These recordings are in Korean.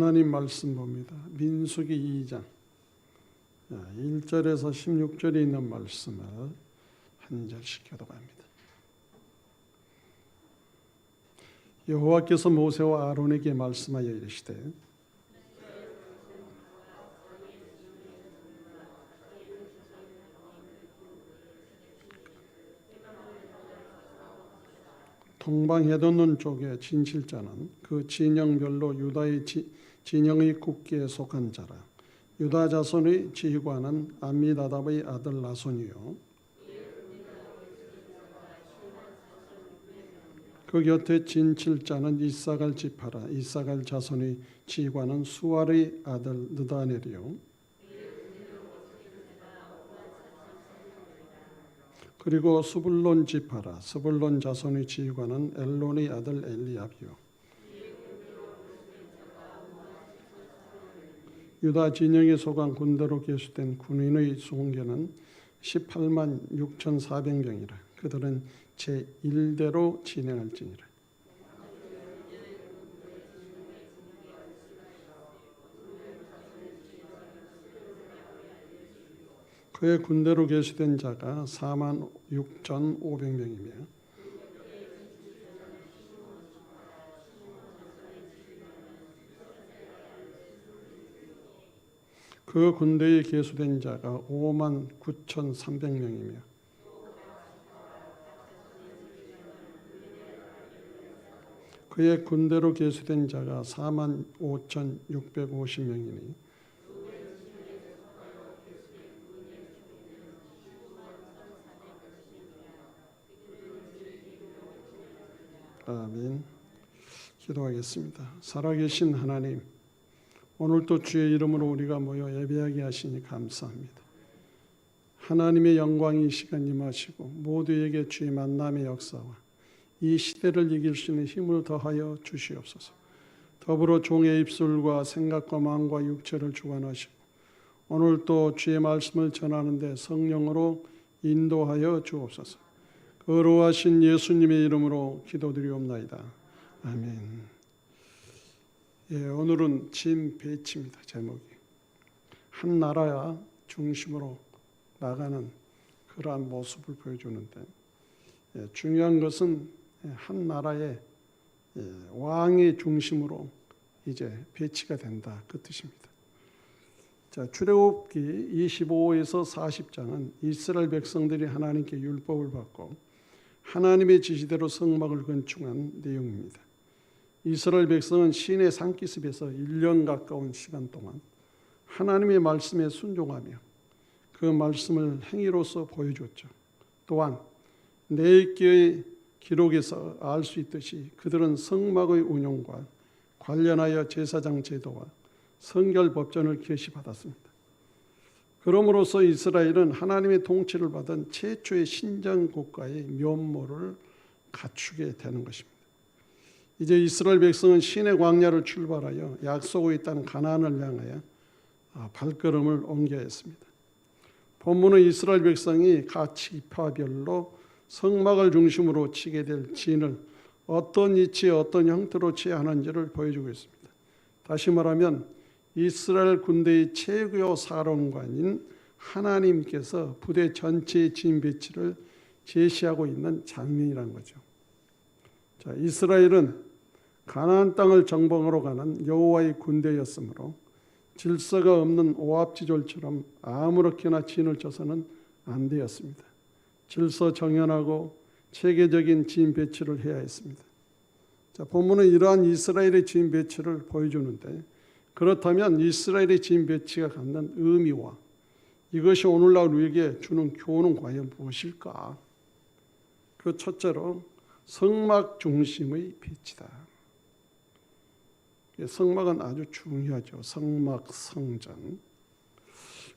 하나님 말씀 봅니다. 민수기 2장 1절에서 16절에 있는 말씀을 한 절씩 교독합니다. 여호와께서 모세와 아론에게 말씀하여 이르시되 동방해돋는 쪽의 진칠자는 그 진영별로 유다의 진영의 국기에 속한 자라. 유다 자손의 지휘관은 암미나답의 아들 나손이요 그 곁에 진칠자는 이사갈 지파라. 이사갈 자손의 지휘관은 수알의 아들 느다넬이요 그리고 스불론 지파라. 스불론 자손의 지휘관은 엘론의 아들 엘리압이요 유다 진영에 속한 군대로 계수된 군인의 수공계는 18만 6,400명이라. 그들은 제1대로 진행할지니라. 그의 군대로 계수된 자가 4만 6,500명이며 그 군대에 계수된 자가 5만 9,300명이며 그의 군대로 계수된 자가 4만 5,650명이니 아멘. 기도하겠습니다. 살아계신 하나님, 오늘도 주의 이름으로 우리가 모여 예배하게 하시니 감사합니다. 하나님의 영광이 이 시간 임하시고 모두에게 주의 만남의 역사와 이 시대를 이길 수 있는 힘을 더하여 주시옵소서. 더불어 종의 입술과 생각과 마음과 육체를 주관하시고 오늘 또 주의 말씀을 전하는데 성령으로 인도하여 주옵소서. 거룩하신 예수님의 이름으로 기도드리옵나이다. 아멘. 오늘은 진 배치입니다. 제목이 한 나라 중심으로 나가는 그러한 모습을 보여주는데 중요한 것은 한 나라의 왕의 중심으로 이제 배치가 된다 그 뜻입니다. 자, 출애굽기 25에서 40장은 이스라엘 백성들이 하나님께 율법을 받고 하나님의 지시대로 성막을 건축한 내용입니다. 이스라엘 백성은 시내 산기슭에서 1년 가까운 시간 동안 하나님의 말씀에 순종하며 그 말씀을 행위로서 보여줬죠. 또한 내일기의 기록에서 알 수 있듯이 그들은 성막의 운영과 관련하여 제사장 제도와 성결 법전을 계시받았습니다. 그러므로서 이스라엘은 하나님의 통치를 받은 최초의 신전 국가의 면모를 갖추게 되는 것입니다. 이제 이스라엘 백성은 시내 광야를 출발하여 약속의 땅 가나안을 향하여 발걸음을 옮겨야 했습니다. 본문은 이스라엘 백성이 각 지파별로 성막을 중심으로 치게 될 진을 어떤 위치에 어떤 형태로 취해야 하는지를 보여주고 있습니다. 다시 말하면 이스라엘 군대의 최고 사령관인 하나님께서 부대 전체의 진 배치를 제시하고 있는 장면이라는 거죠. 자, 이스라엘은 가나안 땅을 정복하러 가는 여호와의 군대였으므로 질서가 없는 오합지졸처럼 아무렇게나 진을 쳐서는 안 되었습니다. 질서 정연하고 체계적인 진 배치를 해야 했습니다. 자, 본문은 이러한 이스라엘의 진 배치를 보여주는데 그렇다면 이스라엘의 진 배치가 갖는 의미와 이것이 오늘날 우리에게 주는 교훈은 과연 무엇일까? 그 첫째로 성막 중심의 배치다. 성막은 아주 중요하죠. 성막, 성전.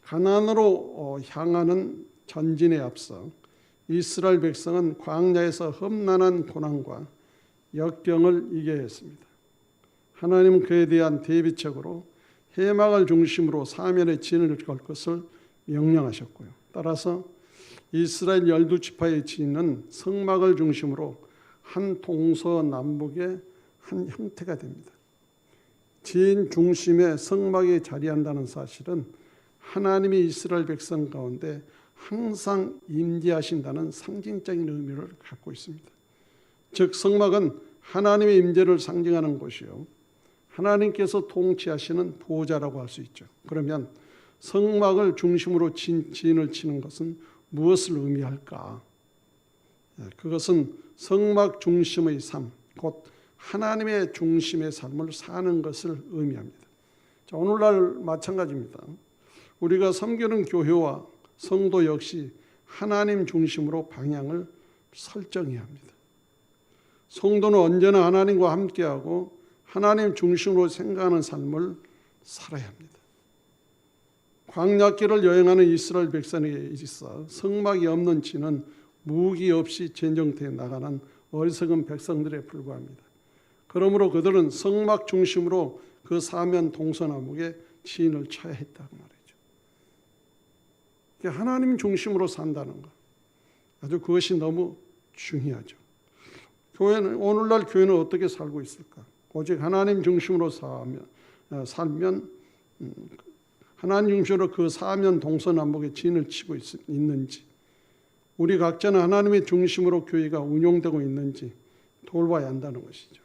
가나안으로 향하는 전진에 앞서 이스라엘 백성은 광야에서 험난한 고난과 역경을 이겨야 했습니다. 하나님은 그에 대한 대비책으로 해막을 중심으로 사면의 진을 걸 것을 명령하셨고요. 따라서 이스라엘 12지파의 진은 성막을 중심으로 한 동서남북의 한 형태가 됩니다. 지인 중심의 성막에 자리한다는 사실은 하나님이 이스라엘 백성 가운데 항상 임재하신다는 상징적인 의미를 갖고 있습니다. 즉 성막은 하나님의 임재를 상징하는 곳이요, 하나님께서 통치하시는 보호자라고 할 수 있죠. 그러면 성막을 중심으로 지인을 치는 것은 무엇을 의미할까? 그것은 성막 중심의 삶, 곧 하나님의 중심의 삶을 사는 것을 의미합니다. 자, 오늘날 마찬가지입니다. 우리가 섬기는 교회와 성도 역시 하나님 중심으로 방향을 설정해야 합니다. 성도는 언제나 하나님과 함께하고 하나님 중심으로 생각하는 삶을 살아야 합니다. 광야길을 여행하는 이스라엘 백성에게 있어 성막이 없는 지는 무기 없이 전쟁터에 나가는 어리석은 백성들에 불과합니다. 그러므로 그들은 성막 중심으로 그 사면 동서남북에 지인을 쳐야 했다고 말이죠. 하나님 중심으로 산다는 것, 아주 그것이 너무 중요하죠. 오늘날 교회는 어떻게 살고 있을까? 오직 하나님 중심으로 살면 하나님 중심으로 그 사면 동서남북에 진을 치고 있는지, 우리 각자는 하나님의 중심으로 교회가 운영되고 있는지 돌봐야 한다는 것이죠.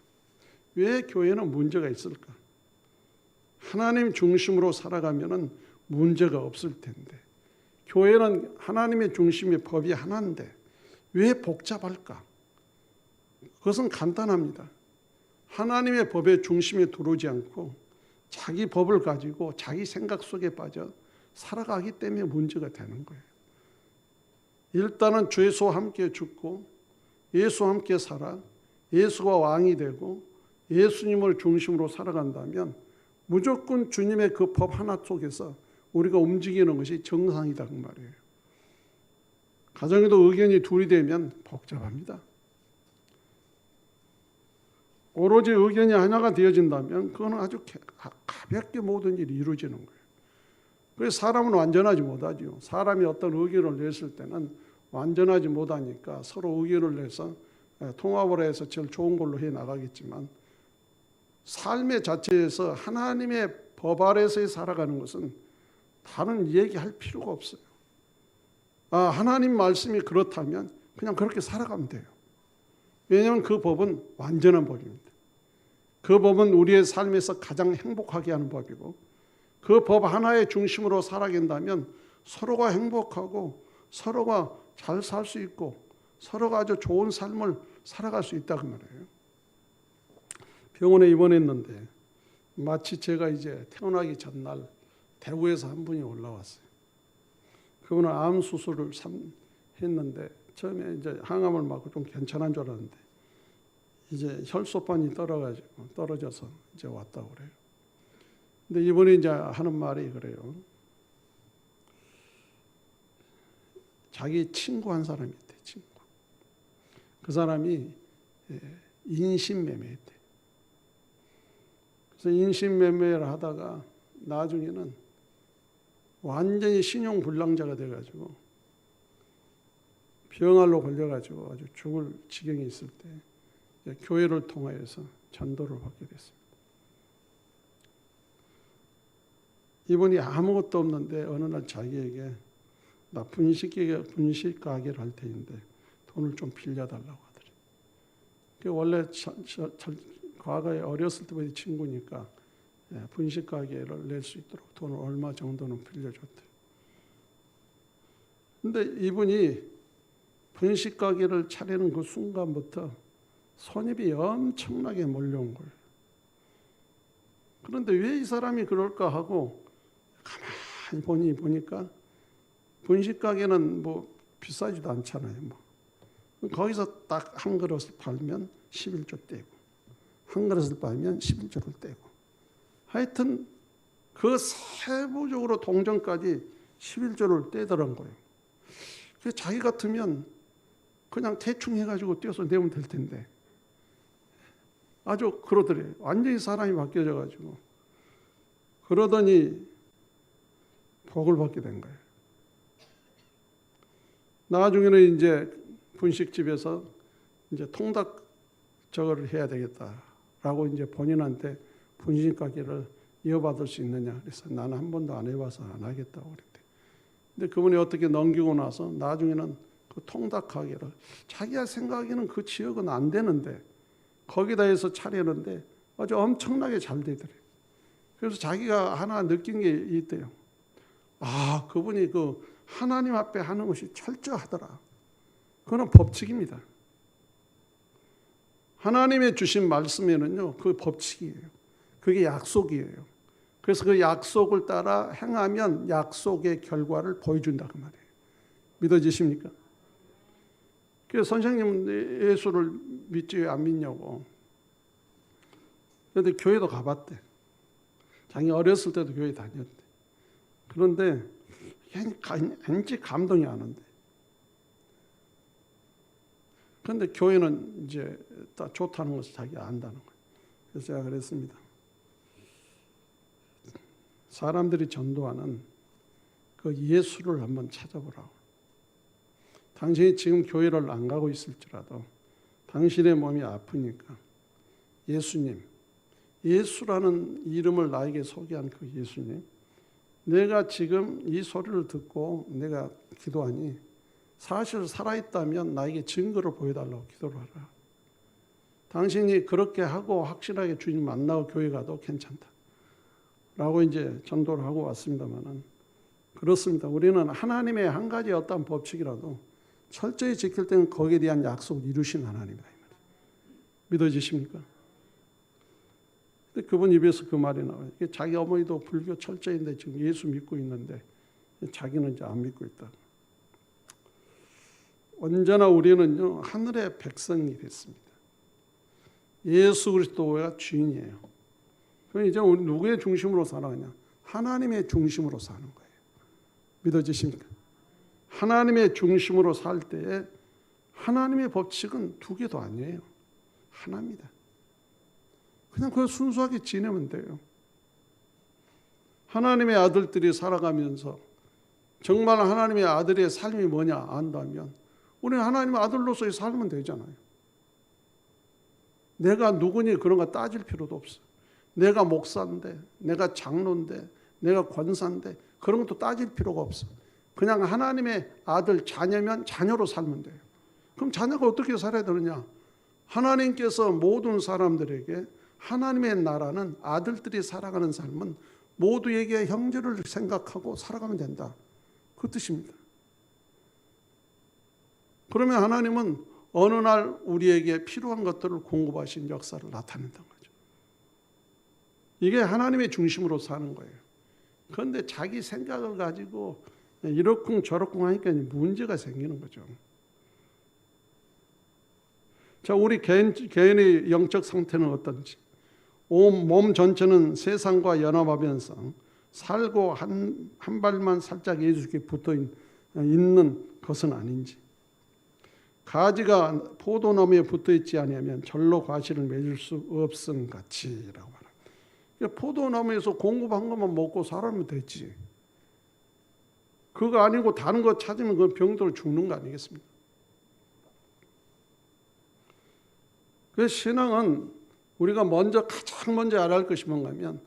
왜 교회는 문제가 있을까? 하나님 중심으로 살아가면 문제가 없을 텐데, 교회는 하나님의 중심의 법이 하나인데 왜 복잡할까? 그것은 간단합니다. 하나님의 법의 중심에 들어오지 않고 자기 법을 가지고 자기 생각 속에 빠져 살아가기 때문에 문제가 되는 거예요. 일단은 주 예수와 함께 죽고 예수와 함께 살아 예수가 왕이 되고 예수님을 중심으로 살아간다면 무조건 주님의 그 법 하나 속에서 우리가 움직이는 것이 정상이다 그 말이에요. 가정에도 의견이 둘이 되면 복잡합니다. 오로지 의견이 하나가 되어진다면 그거는 아주 가볍게 모든 일이 이루어지는 거예요. 그래서 사람은 완전하지 못하죠. 사람이 어떤 의견을 냈을 때는 완전하지 못하니까 서로 의견을 내서 통합을 해서 제일 좋은 걸로 해 나가겠지만, 삶의 자체에서 하나님의 법 아래서 살아가는 것은 다른 얘기할 필요가 없어요. 하나님 말씀이 그렇다면 그냥 그렇게 살아가면 돼요. 왜냐하면 그 법은 완전한 법입니다. 그 법은 우리의 삶에서 가장 행복하게 하는 법이고, 그 법 하나의 중심으로 살아간다면 서로가 행복하고 서로가 잘 살 수 있고 서로가 아주 좋은 삶을 살아갈 수 있다 그 말이에요. 병원에 입원했는데 마치 제가 이제 태어나기 전날 대구에서 한 분이 올라왔어요. 그분은 암 수술을 했는데 처음에 이제 항암을 맞고 좀 괜찮은 줄 알았는데 이제 혈소판이 떨어져서 이제 왔다고 그래요. 근데 이번에 이제 하는 말이 그래요. 자기 친구 한 사람이 있대, 친구. 그 사람이 인신매매했대. 그래서 인신매매를 하다가 나중에는 완전히 신용불량자가 돼가지고 병알로 걸려가지고 아주 죽을 지경에 있을 때 교회를 통하여서 전도를 받게 됐습니다. 이분이 아무것도 없는데 어느 날 자기에게 나 분식 가게를 할 테는데 돈을 좀 빌려달라고 하더래. 원래 과거에 어렸을 때부터 친구니까 분식 가게를 낼 수 있도록 돈을 얼마 정도는 빌려줬대요. 근데 이분이 분식 가게를 차리는 그 순간부터 손님이 엄청나게 몰려온 거예요. 그런데 왜 이 사람이 그럴까 하고 가만히 보니까 분식 가게는 뭐 비싸지도 않잖아요. 거기서 딱 한 그릇을 팔면 11조 떼고 한 그릇을 팔면 11조를 떼고 하여튼 그 세부적으로 동전까지 11조를 떼더란 거예요. 그래서 자기 같으면 그냥 대충 해가지고 떼어서 내면 될 텐데 아주 그러더래요. 완전히 사람이 바뀌어져가지고 그러더니 복을 받게 된 거예요. 나중에는 이제 분식집에서 이제 통닭 저거를 해야 되겠다라고 이제 본인한테 분신가게를 이어받을 수 있느냐. 그래서 나는 한 번도 안 해봐서 안 하겠다고 그랬대. 근데 그분이 어떻게 넘기고 나서 나중에는 그 통닭가게를 자기가 생각하기에는 그 지역은 안 되는데 거기다 해서 차리는데 아주 엄청나게 잘 되더래요. 그래서 자기가 하나 느낀 게 있대요. 아, 그분이 그 하나님 앞에 하는 것이 철저하더라. 그건 법칙입니다. 하나님의 주신 말씀에는요, 그 법칙이에요. 그게 약속이에요. 그래서 그 약속을 따라 행하면 약속의 결과를 보여준다 그 말이에요. 믿어지십니까? 그래서 선생님은 예수를 믿지 안 믿냐고. 그런데 교회도 가봤대. 자기 어렸을 때도 교회 다녔대. 그런데 왠지 감동이 안 온대. 그런데 교회는 이제 다 좋다는 것을 자기가 안다는 거예요. 그래서 제가 그랬습니다. 사람들이 전도하는 그 예수를 한번 찾아보라고. 당신이 지금 교회를 안 가고 있을지라도 당신의 몸이 아프니까 예수님, 예수라는 이름을 나에게 소개한 그 예수님, 내가 지금 이 소리를 듣고 내가 기도하니 사실 살아있다면 나에게 증거를 보여달라고 기도를 하라. 당신이 그렇게 하고 확실하게 주님 만나고 교회 가도 괜찮다. 라고 이제 전도를 하고 왔습니다만은 그렇습니다. 우리는 하나님의 한 가지 어떤 법칙이라도 철저히 지킬 때는 거기에 대한 약속을 이루신 하나님이다. 믿어지십니까? 근데 그분 입에서 그 말이 나와요. 자기 어머니도 불교 철저인데 지금 예수 믿고 있는데 자기는 이제 안 믿고 있다. 언제나 우리는요 하늘의 백성이 됐습니다. 예수 그리스도가 주인이에요. 그럼 이제 우리 누구의 중심으로 살아가냐? 하나님의 중심으로 사는 거예요. 믿어지십니까? 하나님의 중심으로 살 때에 하나님의 법칙은 두 개도 아니에요. 하나입니다. 그냥 그걸 순수하게 지내면 돼요. 하나님의 아들들이 살아가면서 정말 하나님의 아들의 삶이 뭐냐 안다면 우리는 하나님의 아들로서의 살면 되잖아요. 내가 누구니 그런 거 따질 필요도 없어. 내가 목사인데, 내가 장로인데, 내가 권사인데 그런 것도 따질 필요가 없어. 그냥 하나님의 아들 자녀면 자녀로 살면 돼요. 그럼 자녀가 어떻게 살아야 되느냐? 하나님께서 모든 사람들에게 하나님의 나라는 아들들이 살아가는 삶은 모두에게 형제를 생각하고 살아가면 된다. 그 뜻입니다. 그러면 하나님은 어느 날 우리에게 필요한 것들을 공급하신 역사를 나타낸다는 거죠. 이게 하나님의 중심으로 사는 거예요. 그런데 자기 생각을 가지고 이러쿵 저러쿵 하니까 문제가 생기는 거죠. 자, 우리 개인의 영적 상태는 어떤지. 몸 전체는 세상과 연합하면서 살고 한 발만 살짝 예수께 붙어 있는 것은 아닌지. 가지가 포도나무에 붙어 있지 아니하면 절로 과실을 맺을 수 없음 같이라고 말합니다. 포도나무에서 공급한 것만 먹고 살아면 되지. 그거 아니고 다른 거 찾으면 그 병들어 죽는 거 아니겠습니까? 그래서 신앙은 우리가 가장 먼저 알아야 할 것이 뭔가 하면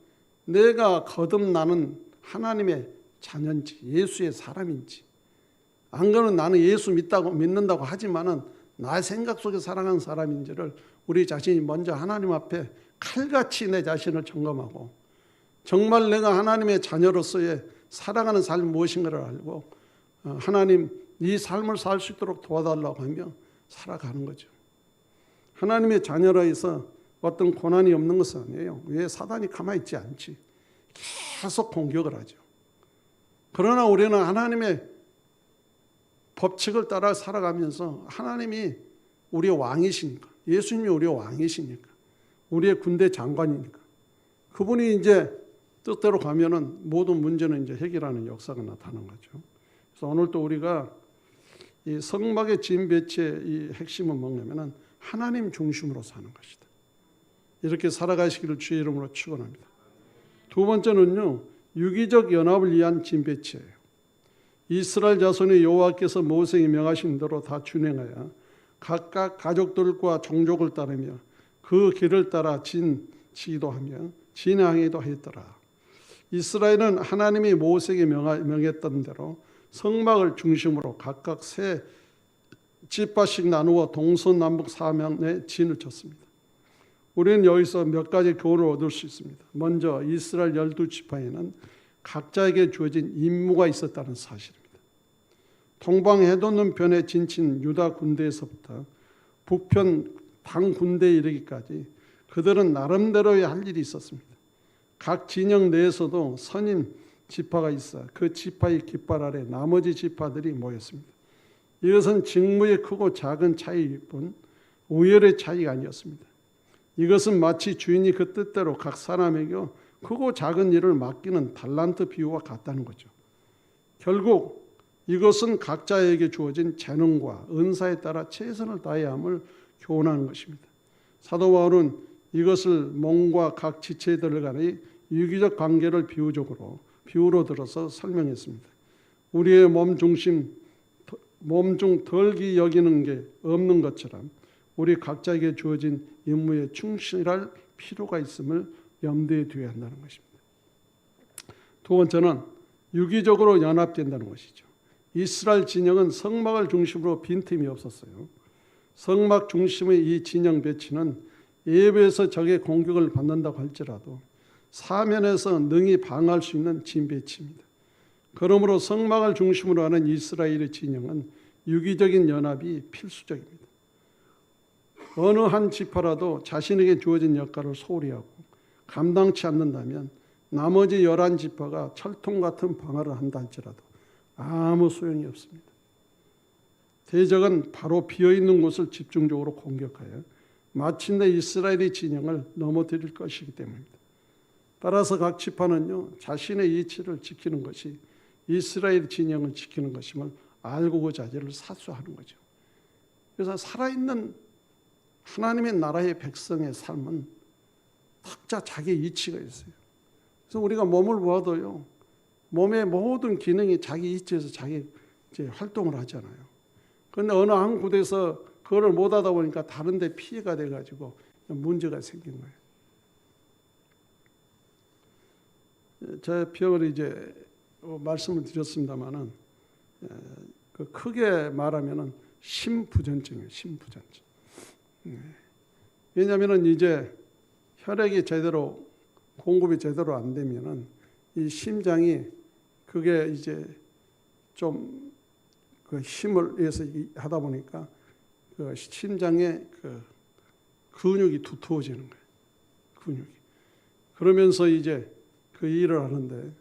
내가 거듭나는 하나님의 자녀인지 예수의 사람인지 안 그러면 나는 예수 믿는다고 하지만은 나의 생각 속에 살아가는 사람인지를 우리 자신이 먼저 하나님 앞에 칼같이 내 자신을 점검하고 정말 내가 하나님의 자녀로서의 살아가는 삶이 무엇인가를 알고 하나님 이 삶을 살 수 있도록 도와달라고 하며 살아가는 거죠. 하나님의 자녀라 해서 어떤 고난이 없는 것은 아니에요. 왜? 사단이 가만히 있지 않지. 계속 공격을 하죠. 그러나 우리는 하나님의 법칙을 따라 살아가면서 하나님이 우리의 왕이시니까, 예수님이 우리의 왕이시니까, 우리의 군대 장관이니까 그분이 이제 뜻대로 가면은 모든 문제는 이제 해결하는 역사가 나타나는 거죠. 그래서 오늘 또 우리가 이 성막의 진 배치의 이 핵심은 뭐냐면은 하나님 중심으로 사는 것이다. 이렇게 살아가시기를 주의 이름으로 축원합니다. 두 번째는요, 유기적 연합을 위한 진 배치예요. 이스라엘 자손의 여호와께서 모세에게 명하신 대로 다 준행하여 각각 가족들과 종족을 따르며 그 길을 따라 진 지도하며 진행하기도 했더라. 이스라엘은 하나님이 모세에게 명했던 대로 성막을 중심으로 각각 세 지파씩 나누어 동서남북 사면에 진을 쳤습니다. 우리는 여기서 몇 가지 교훈을 얻을 수 있습니다. 먼저 이스라엘 12지파에는 각자에게 주어진 임무가 있었다는 사실입니다. 동방해돋는 편에 진친 유다 군대에서부터 북편 당 군대에 이르기까지 그들은 나름대로의 할 일이 있었습니다. 각 진영 내에서도 선임 지파가 있어 그 지파의 깃발 아래 나머지 지파들이 모였습니다. 이것은 직무의 크고 작은 차이일 뿐 우열의 차이가 아니었습니다. 이것은 마치 주인이 그 뜻대로 각 사람에게 크고 작은 일을 맡기는 달란트 비유와 같다는 거죠. 결국 이것은 각자에게 주어진 재능과 은사에 따라 최선을 다해야 함을 교훈하는 것입니다. 사도 바울은 이것을 몸과 각 지체들 간의 유기적 관계를 비유로 들어서 설명했습니다. 우리의 몸 중 덜기 여기는 게 없는 것처럼 우리 각자에게 주어진 임무에 충실할 필요가 있음을 염두에 두어야 한다는 것입니다. 두 번째는 유기적으로 연합된다는 것이죠. 이스라엘 진영은 성막을 중심으로 빈틈이 없었어요. 성막 중심의 이 진영 배치는 예배에서 적의 공격을 받는다고 할지라도 사면에서 능히 방어할 수 있는 진 배치입니다. 그러므로 성막을 중심으로 하는 이스라엘의 진영은 유기적인 연합이 필수적입니다. 어느 한 지파라도 자신에게 주어진 역할을 소홀히 하고 감당치 않는다면 나머지 11지파가 철통 같은 방어를 한다 할지라도 아무 소용이 없습니다. 대적은 바로 비어있는 곳을 집중적으로 공격하여 마침내 이스라엘의 진영을 넘어뜨릴 것이기 때문입니다. 따라서 각 지파는요, 자신의 이치를 지키는 것이 이스라엘 진영을 지키는 것임을 알고 그 자질을 사수하는 거죠. 그래서 살아있는 하나님의 나라의 백성의 삶은 각자 자기 이치가 있어요. 그래서 우리가 몸을 보아도요, 몸의 모든 기능이 자기 이치에서 자기 활동을 하잖아요. 그런데 어느 한 곳에서 그거를 못하다 보니까 다른 데 피해가 돼가지고 문제가 생긴 거예요. 제 병을 이제 말씀을 드렸습니다만은 크게 말하면은 심부전증이에요. 심부전증. 왜냐하면은 이제 혈액이 제대로 공급이 제대로 안 되면은 이 심장이 그게 이제 좀 그 힘을 위해서 하다 보니까 그 심장의 그 근육이 두터워지는 거예요. 근육이. 그러면서 이제 그 일을 하는데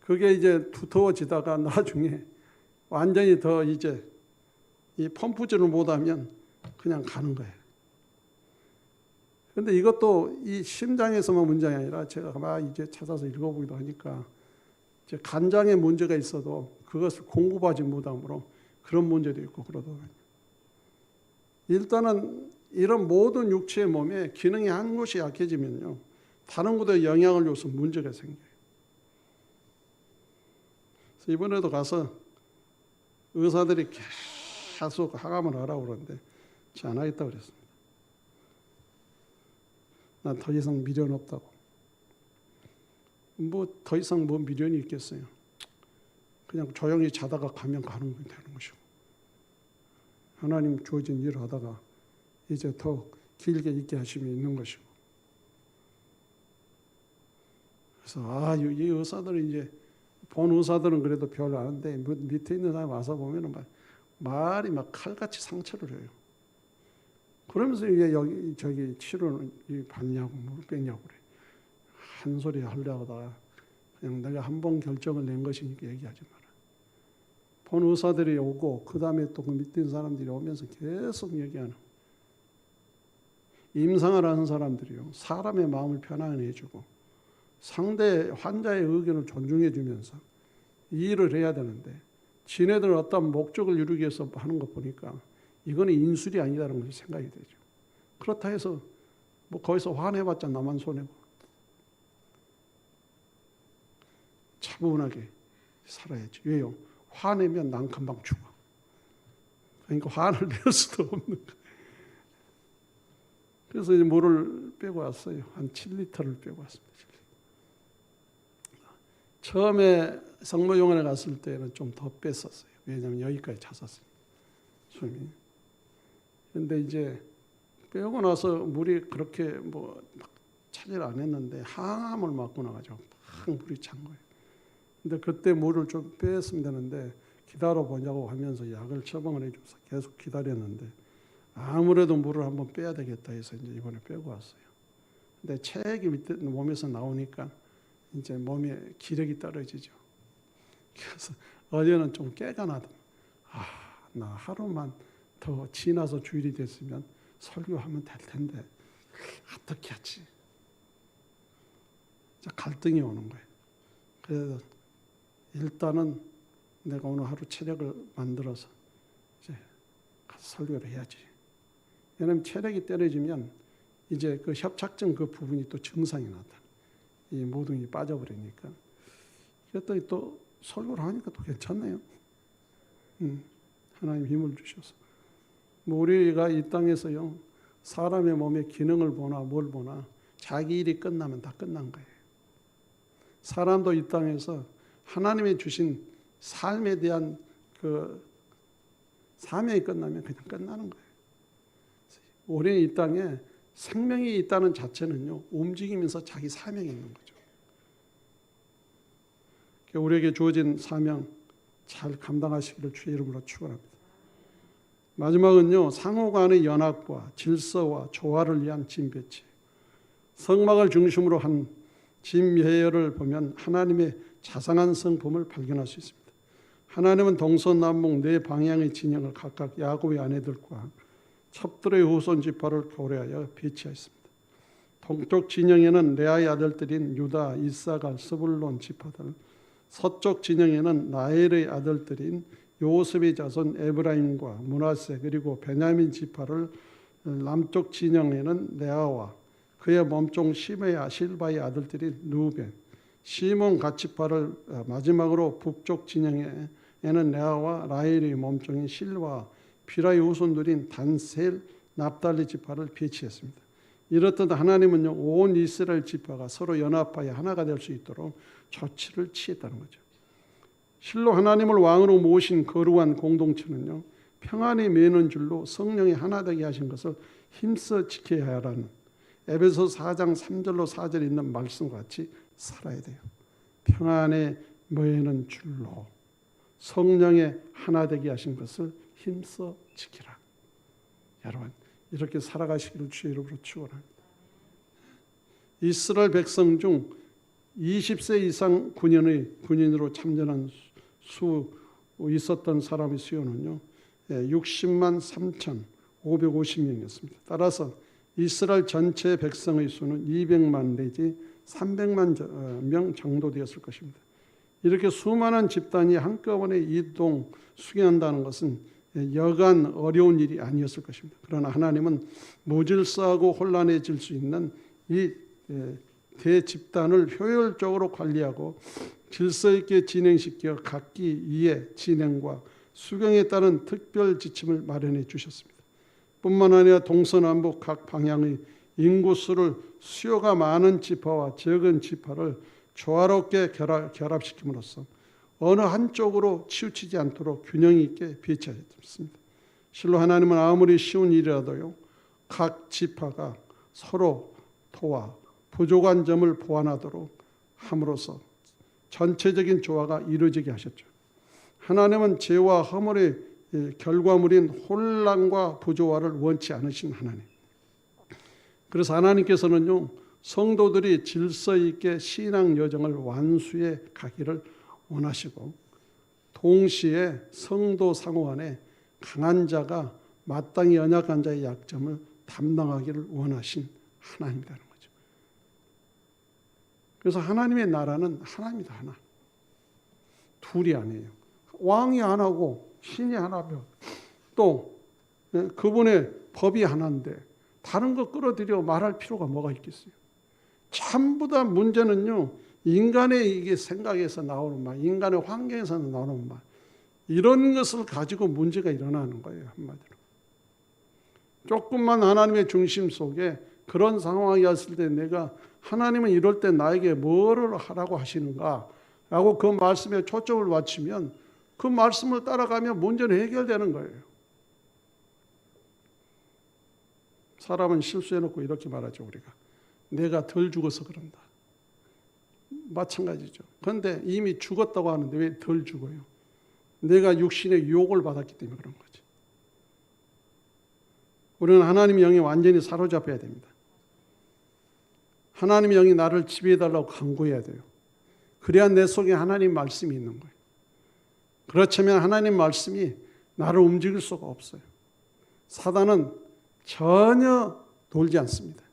그게 이제 두터워지다가 나중에 완전히 더 이제 이 펌프질을 못하면 그냥 가는 거예요. 그런데 이것도 이 심장에서만 문제가 아니라 제가 막 이제 찾아서 읽어보기도 하니까 이제 간장에 문제가 있어도 그것을 공급하지 못함으로 그런 문제도 있고 그러더라고요. 일단은 이런 모든 육체의 몸에 기능이 한 곳이 약해지면요, 다른 곳에 영향을 줘서 문제가 생겨요. 그래서 이번에도 가서 의사들이 계속 항암을 하라고 그러는데 안 하겠다고 그랬습니다. 난 더 이상 미련 없다고. 뭐 더 이상 뭐 미련이 있겠어요. 그냥 조용히 자다가 가면 가는 게 되는 것이고, 하나님 주어진 일을 하다가 이제 더 길게 있게 하심이 있는 것이고. 그래서 이 의사들은 이제 본 의사들은 그래도 별로 안 하는데 밑에 있는 사람 와서 보면은 말이 막 칼같이 상처를 해요. 그러면서 이게 여기 저기 치료는 받냐고 뭘 뺐냐고 그래. 한 소리 하려고 하다가 그냥 내가 한 번 결정을 낸 것이니까 얘기하지 마라. 본 의사들이 오고 그 다음에 또 그 밑에 있는 사람들이 오면서 계속 얘기하는. 임상을 하는 사람들이요, 사람의 마음을 편안히 해주고 상대 환자의 의견을 존중해 주면서 이 일을 해야 되는데 지네들 어떤 목적을 이루기 위해서 하는 거 보니까 이거는 인술이 아니다라는 것이 생각이 되죠. 그렇다 해서 뭐 거기서 화내봤자 나만 손해고. 차분하게 살아야지. 왜요? 화내면 난 금방 죽어. 그러니까 화를 낼 수도 없는 거예요. 그래서 이제 물을 빼고 왔어요. 한 7리터를 빼고 왔습니다. 처음에 성모용원에 갔을 때는 좀 더 뺐었어요. 왜냐하면 여기까지 찼었어요. 숨이. 그런데 이제 빼고 나서 물이 그렇게 뭐 차지를 안 했는데 항암을 맞고 나가지고 막 물이 찬 거예요. 근데 그때 물을 좀 뺐으면 되는데 기다려 보냐고 하면서 약을 처방을 해줘서 계속 기다렸는데 아무래도 물을 한번 빼야 되겠다 해서 이제 이번에 빼고 왔어요. 근데 체액이 밑에 몸에서 나오니까 이제 몸에 기력이 떨어지죠. 그래서 어제는 좀 깨가 나더만. 나 하루만 더 지나서 주일이 됐으면 설교하면 될 텐데 어떻게 하지? 갈등이 오는 거예요. 그래서 일단은 내가 오늘 하루 체력을 만들어서 이제 가서 설교를 해야지. 왜냐하면 체력이 떨어지면 이제 그 협착증 그 부분이 또 증상이 나타나. 이 모둥이 빠져버리니까. 그랬더니 또 설교를 하니까 또 괜찮네요. 하나님 힘을 주셔서. 우리가 이 땅에서요, 사람의 몸의 기능을 보나 뭘 보나 자기 일이 끝나면 다 끝난 거예요. 사람도 이 땅에서 하나님이 주신 삶에 대한 그 사명이 끝나면 그냥 끝나는 거예요. 우리는 이 땅에 생명이 있다는 자체는요, 움직이면서 자기 사명이 있는 거죠. 우리에게 주어진 사명 잘 감당하시기를 주의 이름으로 축원합니다. 마지막은요, 상호 간의 연합과 질서와 조화를 위한 짐 배치. 성막을 중심으로 한 짐 예열을 보면 하나님의 자상한 성품을 발견할 수 있습니다. 하나님은 동서남북 네 방향의 진영을 각각 야곱의 아내들과 첩들의 후손 지파를 고려하여 배치하였습니다. 동쪽 진영에는 레아의 아들들인 유다, 이사갈, 스불론 지파들, 서쪽 진영에는 나엘의 아들들인 요셉의 자손 에브라임과 므낫세 그리고 베냐민 지파를, 남쪽 진영에는 레아와 그의 몸종 실바의 아들들인 루벤, 시몬 갓지파를, 마지막으로 북쪽 진영에는 레아와 라헬의 몸종인 실와 비라의 후손들인 단셀, 납달리 지파를 배치했습니다. 이렇듯 하나님은요, 온 이스라엘 지파가 서로 연합하여 하나가 될 수 있도록 조치를 취했다는 거죠. 실로 하나님을 왕으로 모신 거룩한 공동체는요, 평안이 매는 줄로 성령이 하나 되게 하신 것을 힘써 지켜야 하라는 에베소 4장 3절로 4절에 있는 말씀과 같이 살아야 돼요. 평안에 매는 줄로 성령의 하나 되게 하신 것을 힘써 지키라. 여러분, 이렇게 살아가시기를 주의 이름으로 축원합니다. 이스라엘 백성 중 20세 이상 군인으로 참전한 있었던 사람의 수요는요, 60만 3,550명이었습니다. 따라서 이스라엘 전체 백성의 수는 200만 내지 300만 명 정도 되었을 것입니다. 이렇게 수많은 집단이 한꺼번에 이동 수행한다는 것은 여간 어려운 일이 아니었을 것입니다. 그러나 하나님은 무질서하고 혼란해질 수 있는 이 대집단을 효율적으로 관리하고 질서 있게 진행시켜 각기 이해, 진행과 수경에 따른 특별 지침을 마련해 주셨습니다. 뿐만 아니라 동서남북 각 방향의 인구수를 수요가 많은 지파와 적은 지파를 조화롭게 결합시킴으로써 어느 한쪽으로 치우치지 않도록 균형 있게 배치하였습니다. 실로 하나님은 아무리 쉬운 일이라도요, 각 지파가 서로 도와 부족한 점을 보완하도록 함으로써 전체적인 조화가 이루어지게 하셨죠. 하나님은 죄와 허물의 결과물인 혼란과 부조화를 원치 않으신 하나님. 그래서 하나님께서는요, 성도들이 질서 있게 신앙 여정을 완수해 가기를 원하시고, 동시에 성도 상호 간에 강한 자가 마땅히 연약한 자의 약점을 담당하기를 원하신 하나님이라는 거죠. 그래서 하나님의 나라는 하나입니다. 하나. 둘이 아니에요. 왕이 하나고 신이 하나면 또 그분의 법이 하나인데 다른 거 끌어들여 말할 필요가 뭐가 있겠어요. 전부 다 문제는요, 인간의 이게 생각에서 나오는 말, 인간의 환경에서 나오는 말, 이런 것을 가지고 문제가 일어나는 거예요. 한마디로. 조금만 하나님의 중심 속에 그런 상황이 왔을 때 내가 하나님은 이럴 때 나에게 뭐를 하라고 하시는가 라고 그 말씀에 초점을 맞추면 그 말씀을 따라가면 문제는 해결되는 거예요. 사람은 실수해놓고 이렇게 말하죠. 우리가 내가 덜 죽어서 그런다. 마찬가지죠. 그런데 이미 죽었다고 하는데 왜 덜 죽어요? 내가 육신의 유혹을 받았기 때문에 그런 거지. 우리는 하나님의 영에 완전히 사로잡혀야 됩니다. 하나님의 영이 나를 지배해달라고 간구해야 돼요. 그래야 내 속에 하나님 말씀이 있는 거예요. 그렇다면 하나님 말씀이 나를 움직일 수가 없어요. 사단은 전혀 놀지 않습니다.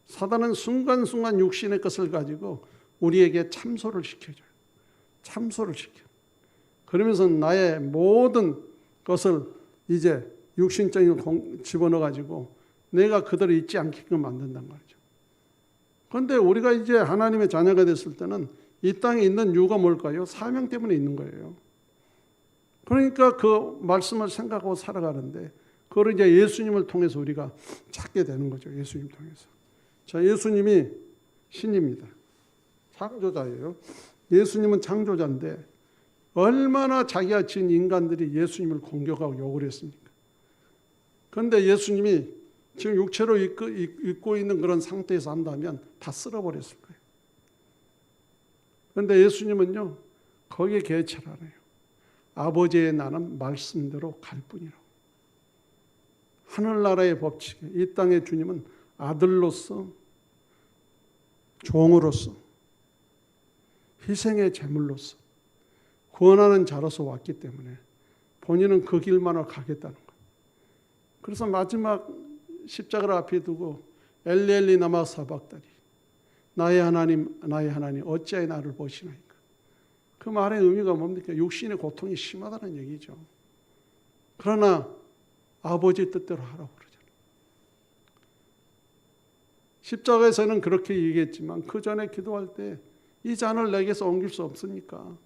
사단은 순간순간 육신의 것을 가지고 우리에게 참소를 시켜줘요. 참소를 시켜. 그러면서 나의 모든 것을 이제 육신적인 걸 집어넣어가지고 내가 그들을 잊지 않게끔 만든단 말이죠. 그런데 우리가 이제 하나님의 자녀가 됐을 때는 이 땅에 있는 이유가 뭘까요? 사명 때문에 있는 거예요. 그러니까 그 말씀을 생각하고 살아가는데 그걸 이제 예수님을 통해서 우리가 찾게 되는 거죠. 예수님 통해서. 자, 예수님이 신입니다. 창조자예요. 예수님은 창조자인데 얼마나 자기가 지은 인간들이 예수님을 공격하고 욕을 했습니까? 그런데 예수님이 지금 육체로 입고 있는 그런 상태에서 한다면 다 쓸어버렸을 거예요. 그런데 예수님은요, 거기에 개의치 않아요. 아버지의 나는 말씀대로 갈 뿐이라고. 하늘나라의 법칙에 이 땅의 주님은 아들로서, 종으로서, 희생의 제물로서, 구원하는 자로서 왔기 때문에 본인은 그 길만을 가겠다는 거예요. 그래서 마지막 십자가를 앞에 두고 엘리 엘리 라마 사박다니, 나의 하나님 나의 하나님 어찌하여 나를 보시나이까. 그 말의 의미가 뭡니까? 육신의 고통이 심하다는 얘기죠. 그러나 아버지 뜻대로 하라고 그러잖아요. 십자가에서는 그렇게 얘기했지만 그 전에 기도할 때 이 잔을 내게서 옮길 수 없습니까?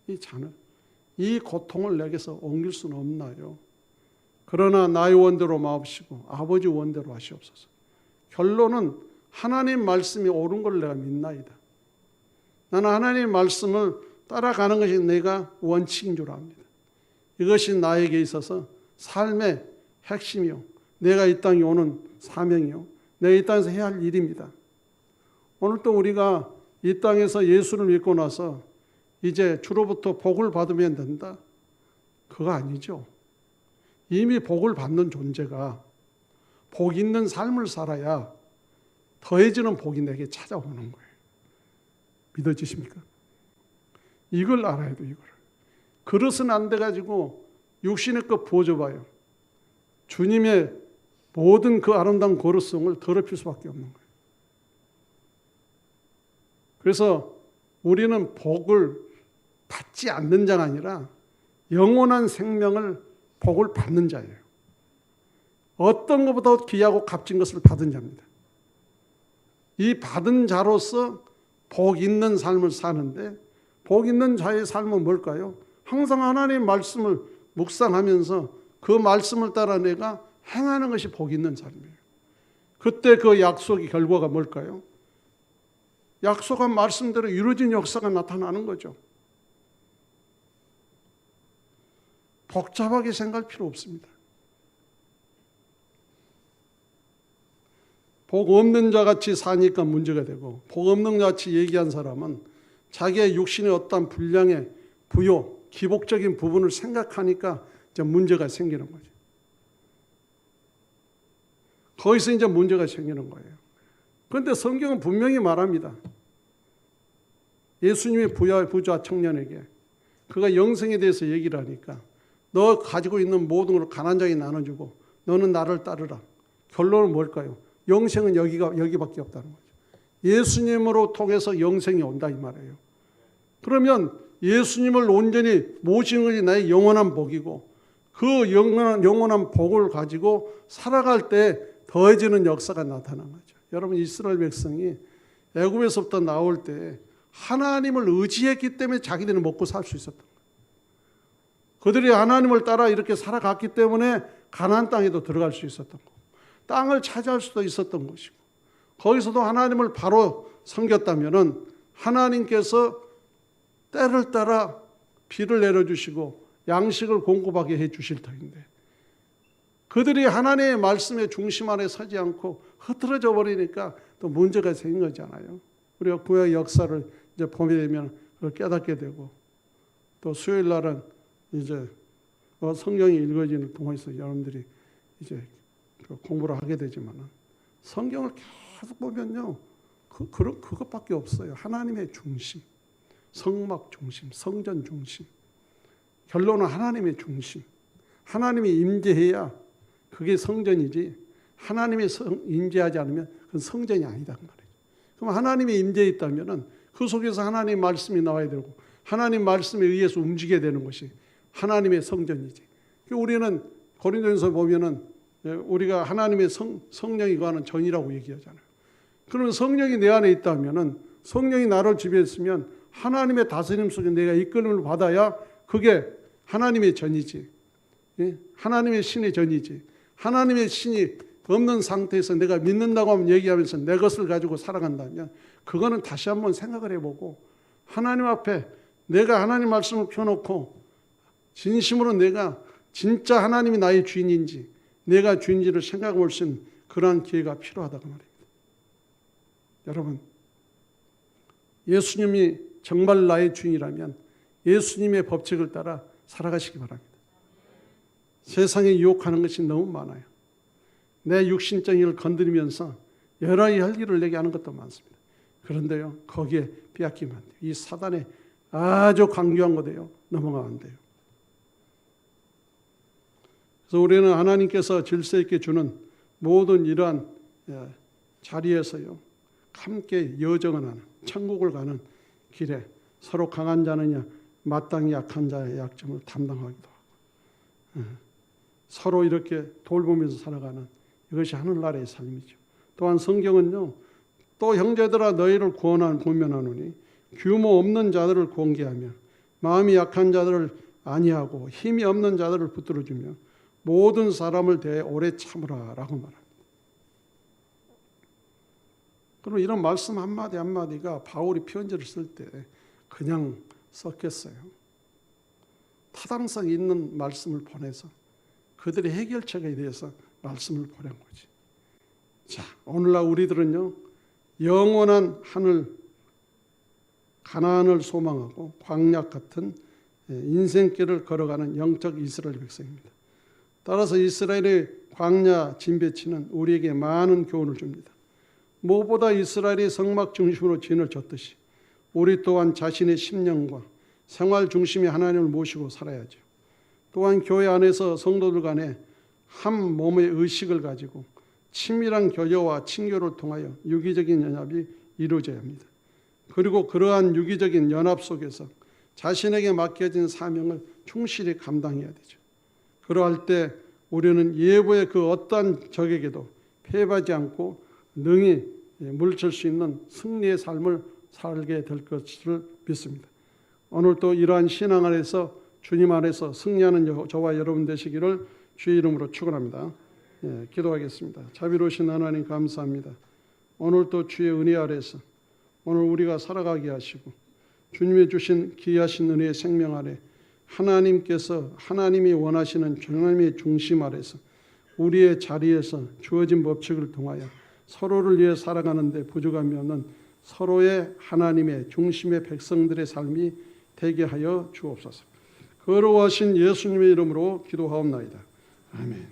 이 잔을, 이 고통을 내게서 옮길 수는 없나요? 그러나 나의 원대로 마옵시고 아버지 원대로 하시옵소서. 결론은 하나님 말씀이 옳은 걸 내가 믿나이다. 나는 하나님 말씀을 따라가는 것이 내가 원칙인 줄 압니다. 이것이 나에게 있어서 삶의 핵심이요, 내가 이 땅에 오는 사명이요, 내가 이 땅에서 해야 할 일입니다. 오늘 또 우리가 이 땅에서 예수를 믿고 나서 이제 주로부터 복을 받으면 된다? 그거 아니죠. 이미 복을 받는 존재가 복 있는 삶을 살아야 더해지는 복이 내게 찾아오는 거예요. 믿어지십니까? 이걸 알아야 돼요. 이걸. 그릇은 안 돼가지고 육신의 것 부어줘봐요. 주님의 모든 그 아름다운 거룩성을 더럽힐 수밖에 없는 거예요. 그래서 우리는 복을 받지 않는 자가 아니라 영원한 생명을 복을 받는 자예요. 어떤 것보다 귀하고 값진 것을 받은 자입니다. 이 받은 자로서 복 있는 삶을 사는데, 복 있는 자의 삶은 뭘까요? 항상 하나님의 말씀을 묵상하면서 그 말씀을 따라 내가 행하는 것이 복 있는 삶이에요. 그때 그 약속의 결과가 뭘까요? 약속한 말씀대로 이루어진 역사가 나타나는 거죠. 복잡하게 생각할 필요 없습니다. 복 없는 자 같이 사니까 문제가 되고, 복 없는 자 같이 얘기한 사람은 자기의 육신의 어떤 분량의 부요, 기복적인 부분을 생각하니까 이제 문제가 생기는 거죠. 거기서 이제 문제가 생기는 거예요. 그런데 성경은 분명히 말합니다. 예수님의 부자 청년에게 그가 영생에 대해서 얘기를 하니까 너 가지고 있는 모든 걸 가난한 자에게 나눠주고 너는 나를 따르라. 결론은 뭘까요? 영생은 여기밖에 없다는 거죠. 예수님으로 통해서 영생이 온다 이 말이에요. 그러면 예수님을 온전히 모시는 것이 나의 영원한 복이고, 그 영원한 복을 가지고 살아갈 때 더해지는 역사가 나타난 거죠. 여러분, 이스라엘 백성이 애굽에서부터 나올 때 하나님을 의지했기 때문에 자기들은 먹고 살 수 있었던 거예요. 그들이 하나님을 따라 이렇게 살아갔기 때문에 가나안 땅에도 들어갈 수 있었던 거고, 땅을 차지할 수도 있었던 것이고, 거기서도 하나님을 바로 섬겼다면은 하나님께서 때를 따라 비를 내려주시고 양식을 공급하게 해주실 터인데, 그들이 하나님의 말씀의 중심 안에 서지 않고 흐트러져 버리니까 또 문제가 생긴 거잖아요. 우리가 구약 역사를 이제 보게 되면 그걸 깨닫게 되고, 또 수요일 날은 이제 성경이 읽어지는 동안에서 여러분들이 이제 공부를 하게 되지만, 성경을 계속 보면요, 그것밖에 없어요. 하나님의 중심, 성막 중심, 성전 중심. 결론은 하나님의 중심. 하나님이 임재해야 그게 성전이지, 하나님이 임재하지 않으면 그건 성전이 아니다 그 말이에요. 그럼 하나님이 임재해 있다면은 그 속에서 하나님의 말씀이 나와야 되고, 하나님 말씀에 의해서 움직여야 되는 것이 하나님의 성전이지. 우리는 고린도전서 보면은 우리가 하나님의 성령이 거하는 전이라고 얘기하잖아요. 그러면 성령이 내 안에 있다면은, 성령이 나를 지배했으면 하나님의 다스림 속에 내가 이끌림을 받아야 그게 하나님의 전이지, 하나님의 신의 전이지. 하나님의 신이 없는 상태에서 내가 믿는다고 하면 얘기하면서 내 것을 가지고 살아간다면, 그거는 다시 한번 생각을 해보고, 하나님 앞에 내가 하나님 말씀을 펴놓고 진심으로 내가 진짜 하나님이 나의 주인인지, 내가 주인지를 생각해 볼 수 있는 그러한 기회가 필요하다고 말입니다. 여러분, 예수님이 정말 나의 주인이라면 예수님의 법칙을 따라 살아가시기 바랍니다. 세상에 유혹하는 것이 너무 많아요. 내 육신적인 일을 건드리면서 여러 할 일을 내게 하는 것도 많습니다. 그런데요, 거기에 빼앗기면 안 돼요. 이 사단의 아주 강교한 거대요. 넘어가면 안 돼요. 그래서 우리는 하나님께서 질서 있게 주는 모든 이러한 자리에서요, 함께 여정을 하는, 천국을 가는 길에 서로 강한 자느냐 마땅히 약한 자의 약점을 담당하기도 하고, 서로 이렇게 돌보면서 살아가는, 이것이 하늘나라의 삶이죠. 또한 성경은요, 또 형제들아 너희를 구원한 권면하노니 규모 없는 자들을 공개하며 마음이 약한 자들을 안위하고 힘이 없는 자들을 붙들어주며 모든 사람을 대해 오래 참으라라고 말합니다. 그럼 이런 말씀 한마디 한마디가 바울이 편지를 쓸 때 그냥 썼겠어요? 타당성 있는 말씀을 보내서 그들의 해결책에 대해서 말씀을 보낸 거지. 자, 오늘날 우리들은요, 영원한 하늘 가나안을 소망하고 광야 같은 인생길을 걸어가는 영적 이스라엘 백성입니다. 따라서 이스라엘의 광야 진배치는 우리에게 많은 교훈을 줍니다. 무엇보다 이스라엘이 성막 중심으로 진을 졌듯이 우리 또한 자신의 심령과 생활 중심의 하나님을 모시고 살아야죠. 또한 교회 안에서 성도들 간에 한 몸의 의식을 가지고 친밀한 교제와 친교를 통하여 유기적인 연합이 이루어져야 합니다. 그리고 그러한 유기적인 연합 속에서 자신에게 맡겨진 사명을 충실히 감당해야 되죠. 그러할 때 우리는 예부의 그 어떠한 적에게도 패배하지 않고 능히 물칠 수 있는 승리의 삶을 살게 될 것을 믿습니다. 오늘도 이러한 신앙 안에서 주님 안에서 승리하는 저와 여러분 되시기를 주의 이름으로 축원합니다. 기도하겠습니다. 자비로우신 하나님 감사합니다. 오늘도 주의 은혜 아래서 오늘 우리가 살아가게 하시고 주님의 주신 귀하신 은혜의 생명 아래 하나님께서 하나님이 원하시는 하나님의 중심 아래서 우리의 자리에서 주어진 법칙을 통하여 서로를 위해 살아가는데 부족함이 없는 서로의 하나님의 중심의 백성들의 삶이 되게 하여 주옵소서. 거룩하신 예수님의 이름으로 기도하옵나이다. 아멘.